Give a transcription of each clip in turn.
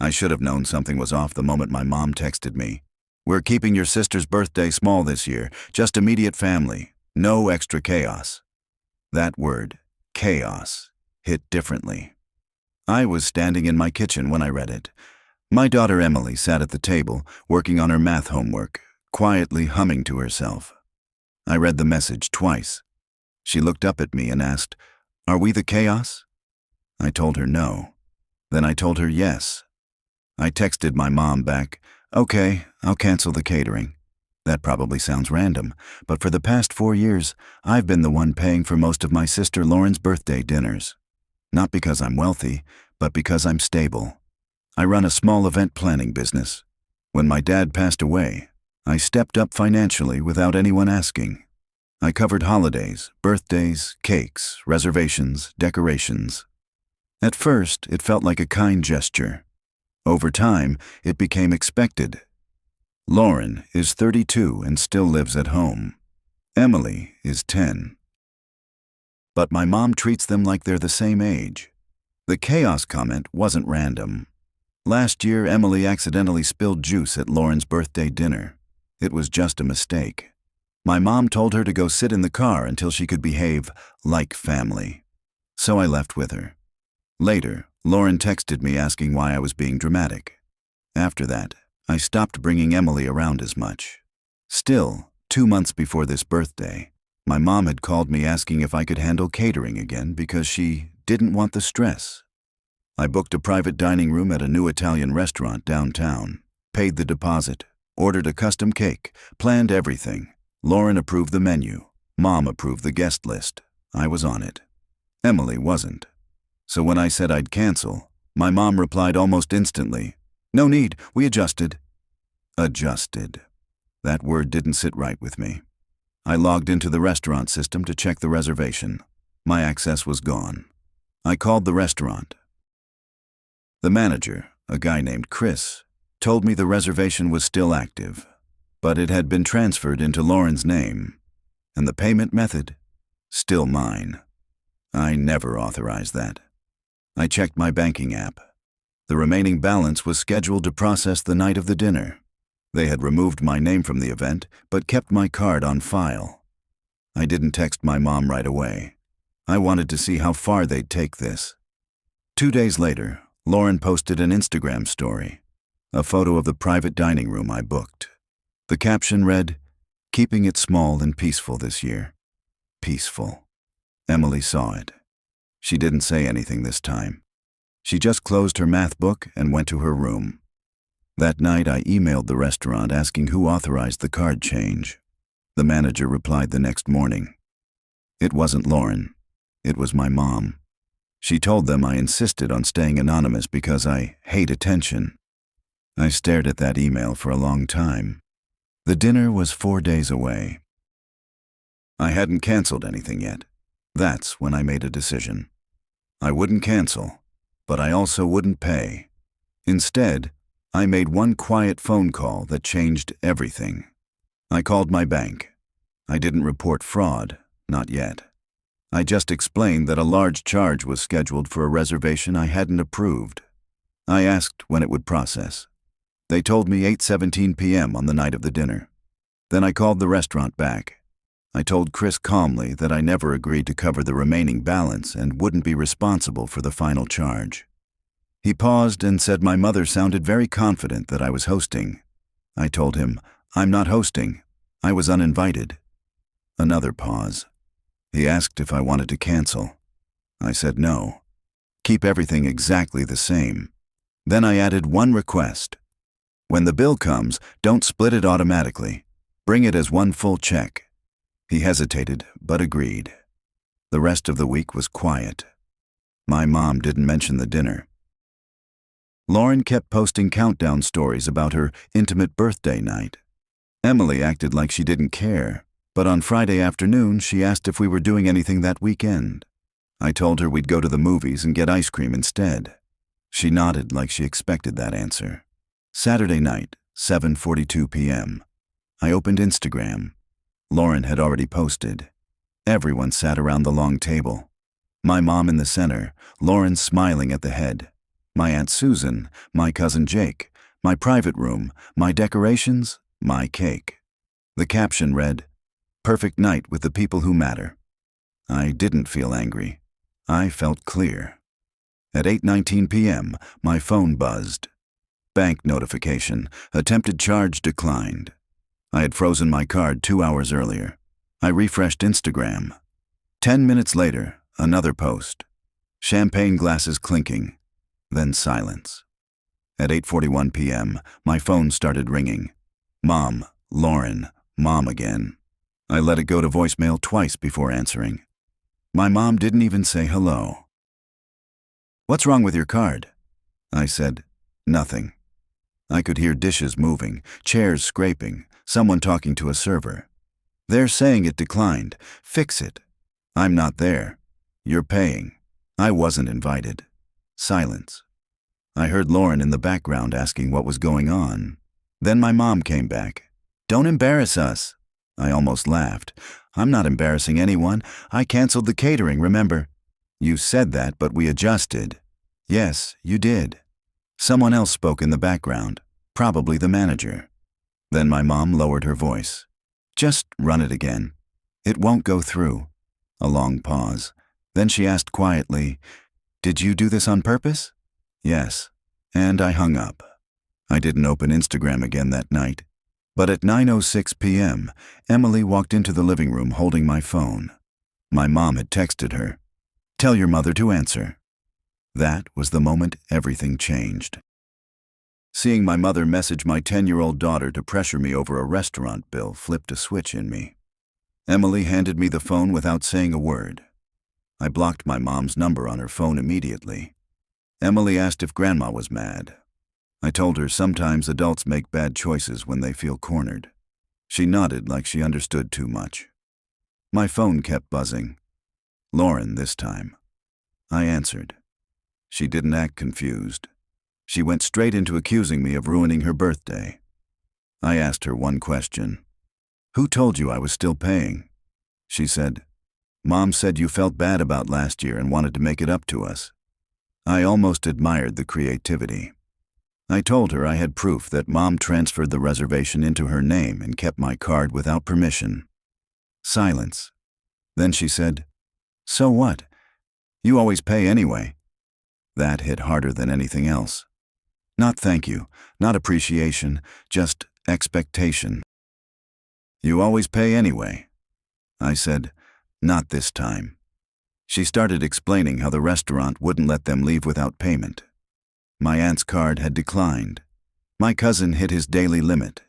I should have known something was off the moment my mom texted me. "We're keeping your sister's birthday small this year, just immediate family, no extra chaos." That word, chaos, hit differently. I was standing in my kitchen when I read it. My daughter Emily sat at the table, working on her math homework, quietly humming to herself. I read the message twice. She looked up at me and asked, "Are we the chaos?" I told her no. Then I told her yes. I texted my mom back, "Okay, I'll cancel the catering." That probably sounds random, but for the past 4 years, I've been the one paying for most of my sister Lauren's birthday dinners. Not because I'm wealthy, but because I'm stable. I run a small event planning business. When my dad passed away, I stepped up financially without anyone asking. I covered holidays, birthdays, cakes, reservations, decorations. At first, it felt like a kind gesture. Over time, it became expected. Lauren is 32 and still lives at home. Emily is 10. But my mom treats them like they're the same age. The chaos comment wasn't random. Last year, Emily accidentally spilled juice at Lauren's birthday dinner. It was just a mistake. My mom told her to go sit in the car until she could behave like family. So I left with her. Later, Lauren texted me asking why I was being dramatic. After that, I stopped bringing Emily around as much. Still, 2 months before this birthday, my mom had called me asking if I could handle catering again because she didn't want the stress. I booked a private dining room at a new Italian restaurant downtown, paid the deposit, ordered a custom cake, planned everything. Lauren approved the menu. Mom approved the guest list. I was on it. Emily wasn't. So when I said I'd cancel, my mom replied almost instantly, "No need, we adjusted." Adjusted. That word didn't sit right with me. I logged into the restaurant system to check the reservation. My access was gone. I called the restaurant. The manager, a guy named Chris, told me the reservation was still active, but it had been transferred into Lauren's name, and the payment method, still mine. I never authorized that. I checked my banking app. The remaining balance was scheduled to process the night of the dinner. They had removed my name from the event, but kept my card on file. I didn't text my mom right away. I wanted to see how far they'd take this. 2 days later, Lauren posted an Instagram story, a photo of the private dining room I booked. The caption read, "Keeping it small and peaceful this year." Peaceful. Emily saw it. She didn't say anything this time. She just closed her math book and went to her room. That night, I emailed the restaurant asking who authorized the card change. The manager replied the next morning. It wasn't Lauren. It was my mom. She told them I insisted on staying anonymous because I hate attention. I stared at that email for a long time. The dinner was 4 days away. I hadn't canceled anything yet. That's when I made a decision. I wouldn't cancel, but I also wouldn't pay. Instead, I made one quiet phone call that changed everything. I called my bank. I didn't report fraud, not yet. I just explained that a large charge was scheduled for a reservation I hadn't approved. I asked when it would process. They told me 8:17 p.m. on the night of the dinner. Then I called the restaurant back. I told Chris calmly that I never agreed to cover the remaining balance and wouldn't be responsible for the final charge. He paused and said my mother sounded very confident that I was hosting. I told him, "I'm not hosting. I was uninvited." Another pause. He asked if I wanted to cancel. I said no. Keep everything exactly the same. Then I added one request. When the bill comes, don't split it automatically. Bring it as one full check. He hesitated, but agreed. The rest of the week was quiet. My mom didn't mention the dinner. Lauren kept posting countdown stories about her intimate birthday night. Emily acted like she didn't care, but on Friday afternoon she asked if we were doing anything that weekend. I told her we'd go to the movies and get ice cream instead. She nodded like she expected that answer. Saturday night, 7:42 p.m. I opened Instagram. Lauren had already posted. Everyone sat around the long table. My mom in the center, Lauren smiling at the head. my Aunt Susan, my cousin Jake, my private room, my decorations, my cake. The caption read, "Perfect night with the people who matter." I didn't feel angry. I felt clear. At 8:19 p.m., my phone buzzed. Bank notification. Attempted charge declined. I had frozen my card 2 hours earlier. I refreshed Instagram. 10 minutes later, another post. Champagne glasses clinking. Then silence. At 8:41 p.m., my phone started ringing. Mom, Lauren, Mom again. I let it go to voicemail twice before answering. My mom didn't even say hello. "What's wrong with your card?" I said, "Nothing." I could hear dishes moving, chairs scraping, someone talking to a server. "They're saying it declined. Fix it." "I'm not there. You're paying." I wasn't invited. Silence. I heard Lauren in the background asking what was going on. Then my mom came back. "Don't embarrass us." I almost laughed. "I'm not embarrassing anyone. I canceled the catering, remember?" "You said that, but we adjusted." "Yes, you did." Someone else spoke in the background, probably the manager. Then my mom lowered her voice. "Just run it again. It won't go through." A long pause. Then she asked quietly, "Did you do this on purpose?" "Yes." And I hung up. I didn't open Instagram again that night. But at 9:06 p.m., Emily walked into the living room holding my phone. My mom had texted her, "Tell your mother to answer." That was the moment everything changed. Seeing my mother message my 10-year-old daughter to pressure me over a restaurant bill flipped a switch in me. Emily handed me the phone without saying a word. I blocked my mom's number on her phone immediately. Emily asked if Grandma was mad. I told her sometimes adults make bad choices when they feel cornered. She nodded like she understood too much. My phone kept buzzing. Lauren this time. I answered. She didn't act confused. She went straight into accusing me of ruining her birthday. I asked her one question. "Who told you I was still paying?" She said, "Mom said you felt bad about last year and wanted to make it up to us." I almost admired the creativity. I told her I had proof that Mom transferred the reservation into her name and kept my card without permission. Silence. Then she said, "So what? You always pay anyway." That hit harder than anything else. Not thank you, not appreciation, just expectation. "You always pay anyway." I said, "Not this time." She started explaining how the restaurant wouldn't let them leave without payment. My aunt's card had declined. My cousin hit his daily limit.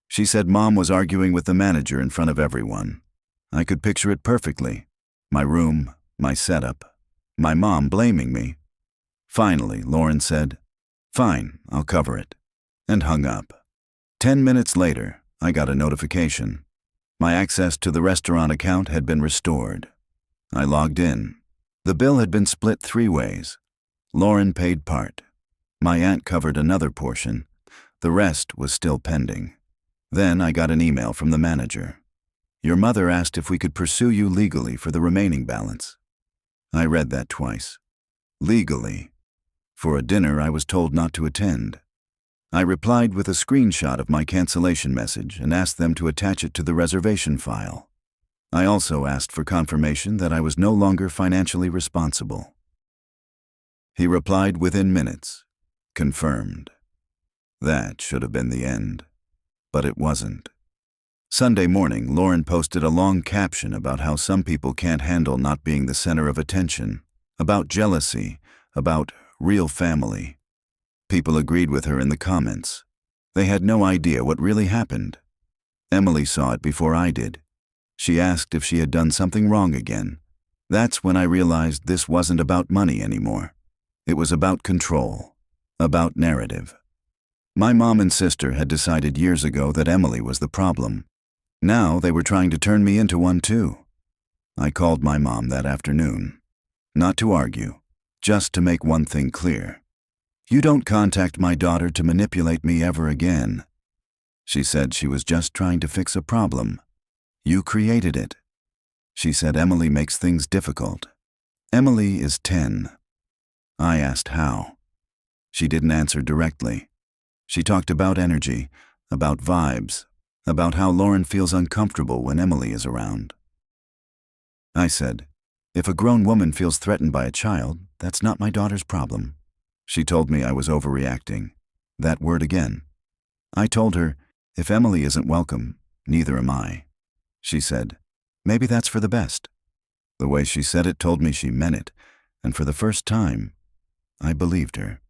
She said Mom was arguing with the manager in front of everyone. I could picture it perfectly. My room, my setup, my mom blaming me. Finally, Lauren said, "Fine, I'll cover it," and hung up. 10 minutes later, I got a notification. My access to the restaurant account had been restored. I logged in. The bill had been split 3 ways. Lauren paid part. My aunt covered another portion. The rest was still pending. Then I got an email from the manager. "Your mother asked if we could pursue you legally for the remaining balance." I read that twice. Legally. For a dinner I was told not to attend. I replied with a screenshot of my cancellation message and asked them to attach it to the reservation file. I also asked for confirmation that I was no longer financially responsible. He replied within minutes. Confirmed. That should have been the end. But it wasn't. Sunday morning, Lauren posted a long caption about how some people can't handle not being the center of attention, about jealousy, about real family. People agreed with her in the comments. They had no idea what really happened. Emily saw it before I did. She asked if she had done something wrong again. That's when I realized this wasn't about money anymore. It was about control, about narrative. My mom and sister had decided years ago that Emily was the problem. Now they were trying to turn me into one too. I called my mom that afternoon. Not to argue, just to make one thing clear. "You don't contact my daughter to manipulate me ever again." She said she was just trying to fix a problem. "You created it." She said Emily makes things difficult. Emily is 10. I asked how. She didn't answer directly. She talked about energy, about vibes, about how Lauren feels uncomfortable when Emily is around. I said, "If a grown woman feels threatened by a child, that's not my daughter's problem." She told me I was overreacting. That word again. I told her, "If Emily isn't welcome, neither am I." She said, "Maybe that's for the best." The way she said it told me she meant it, and for the first time, I believed her.